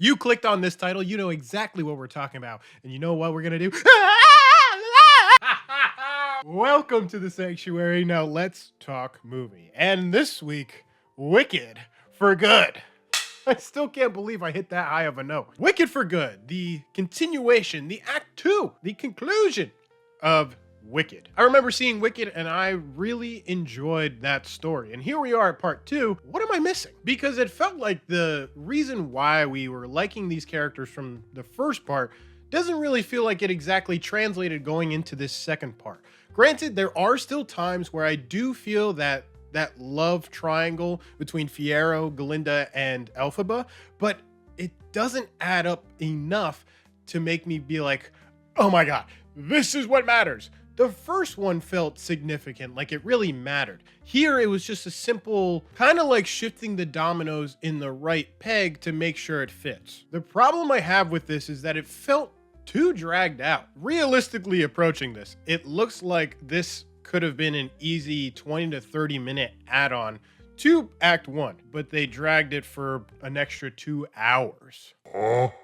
You clicked on this title, you know exactly what we're talking about. And you know what we're gonna do? Welcome to the Sanctuary. Now let's talk movie. And this week, Wicked for Good. I still can't believe I hit that high of a note. Wicked for Good, the continuation, the act 2, the conclusion of Wicked. I remember seeing Wicked and I really enjoyed that story. And here we are at part 2. What am I missing? Because it felt like the reason why we were liking these characters from the first part doesn't really feel like it exactly translated going into this second part. Granted, there are still times where I do feel that love triangle between Fiyero, Galinda, and Elphaba, but it doesn't add up enough to make me be like, oh my god, this is what matters. The first one felt significant, like it really mattered. Here, it was just a simple, kind of like shifting the dominoes in the right peg to make sure it fits. The problem I have with this is that it felt too dragged out. Realistically approaching this, it looks like this could have been an easy 20 to 30 minute add-on to Act 1, but they dragged it for an extra 2 hours.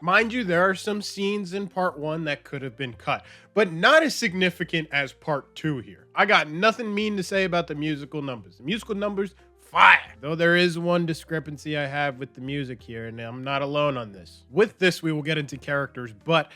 Mind you, there are some scenes in part 1 that could have been cut, but not as significant as part 2 here. I got nothing mean to say about the musical numbers. The musical numbers, fire. Though there is one discrepancy I have with the music here, and I'm not alone on this. With this, we will get into characters, but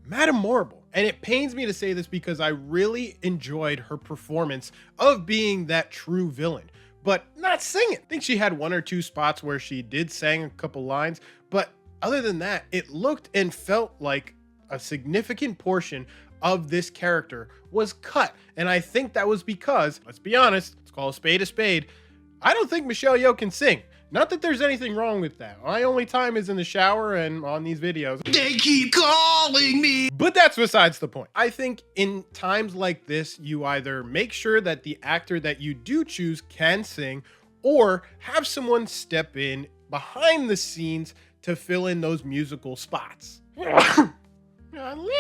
Madame Morrible. And it pains me to say this because I really enjoyed her performance of being that true villain, but not singing. I think she had 1 or 2 spots where she did sing a couple lines, but other than that, it looked and felt like a significant portion of this character was cut. And I think that was because, let's be honest, let's call a spade, I don't think Michelle Yeoh can sing. Not that there's anything wrong with that. My only time is in the shower and on these videos. They keep calling me. But that's besides the point. I think in times like this, you either make sure that the actor that you do choose can sing, or have someone step in behind the scenes to fill in those musical spots. Unlimited.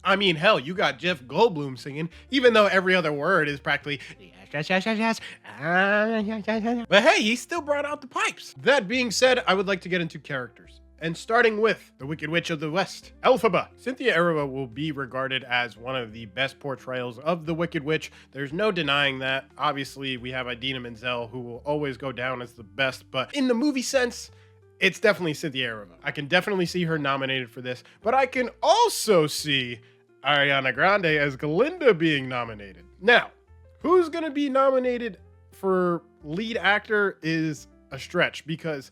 I mean, hell, you got Jeff Goldblum singing, even though every other word is practically yes. But hey, he still brought out the pipes. That being said, I would like to get into characters. And starting with the Wicked Witch of the West, Elphaba. Cynthia Erivo will be regarded as one of the best portrayals of the Wicked Witch. There's no denying that. Obviously, we have Idina Menzel, who will always go down as the best, but in the movie sense, it's definitely Cynthia Erivo. I can definitely see her nominated for this, but I can also see Ariana Grande as Galinda being nominated. Now, who's going to be nominated for lead actor is a stretch, because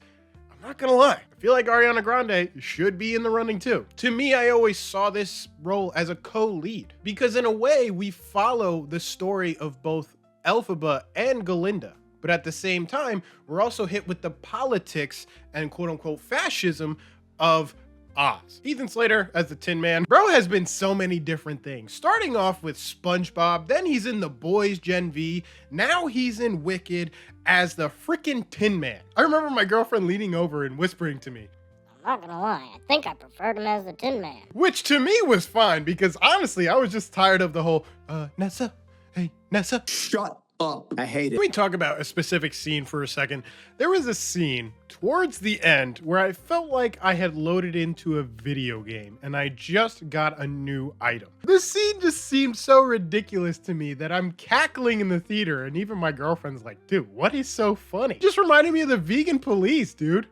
I'm not going to lie, I feel like Ariana Grande should be in the running too. To me, I always saw this role as a co-lead, because in a way, we follow the story of both Elphaba and Galinda. But at the same time, we're also hit with the politics and quote-unquote fascism of Oz. Ethan Slater as the Tin Man. Bro has been so many different things. Starting off with SpongeBob, then he's in The Boys Gen V, now he's in Wicked as the freaking Tin Man. I remember my girlfriend leaning over and whispering to me, I'm not gonna lie, I think I preferred him as the Tin Man. Which to me was fine, because honestly, I was just tired of the whole, Nessa, hey, Nessa. Shut up. I hate it. Let me talk about a specific scene for a second. There was a scene towards the end where I felt like I had loaded into a video game and I just got a new item. The scene just seemed so ridiculous to me that I'm cackling in the theater, and even my girlfriend's like, dude, what is so funny? Just reminded me of the vegan police, dude.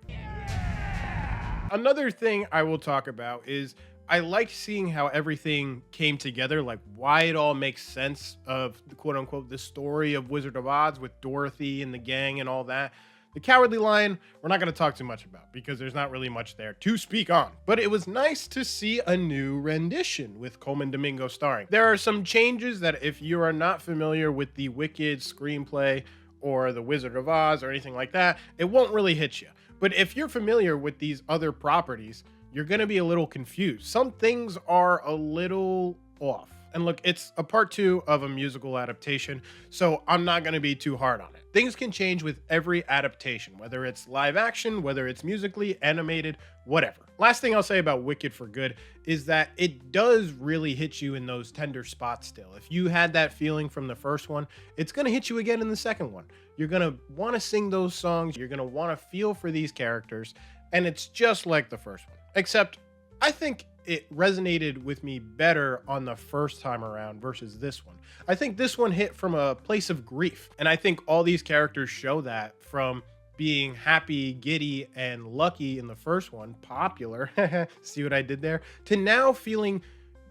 Another thing I will talk about is I like seeing how everything came together, like why it all makes sense of the quote unquote the story of Wizard of Oz with Dorothy and the gang and all that. The Cowardly Lion, we're not going to talk too much about because there's not really much there to speak on. But it was nice to see a new rendition with Coleman Domingo starring. There are some changes that if you are not familiar with the Wicked screenplay or the Wizard of Oz or anything like that, it won't really hit you. But if you're familiar with these other properties, you're going to be a little confused. Some things are a little off. And look, it's a part 2 of a musical adaptation, so I'm not going to be too hard on it. Things can change with every adaptation, whether it's live action, whether it's musically, animated, whatever. Last thing I'll say about Wicked for Good is that it does really hit you in those tender spots still. If you had that feeling from the first one, it's going to hit you again in the second one. You're going to want to sing those songs. You're going to want to feel for these characters. and it's just like the first one. Except I think it resonated with me better on the first time around versus this one. I think this one hit from a place of grief, and I think all these characters show that, from being happy, giddy, and lucky in the first one, popular, see what I did there, to now feeling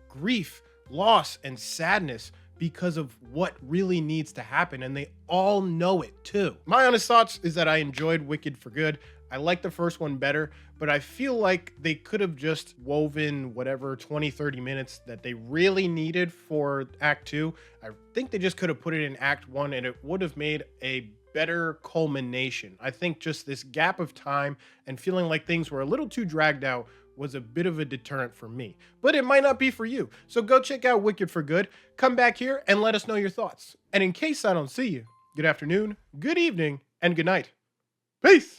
grief, loss, and sadness because of what really needs to happen, and they all know it too. My honest thoughts is that I enjoyed Wicked for Good. I like the first one better, but I feel like they could have just woven whatever 20, 30 minutes that they really needed for Act 2. I think they just could have put it in Act 1 and it would have made a better culmination. I think just this gap of time and feeling like things were a little too dragged out was a bit of a deterrent for me, but it might not be for you. So go check out Wicked for Good. Come back here and let us know your thoughts. And in case I don't see you, good afternoon, good evening, and good night. Peace.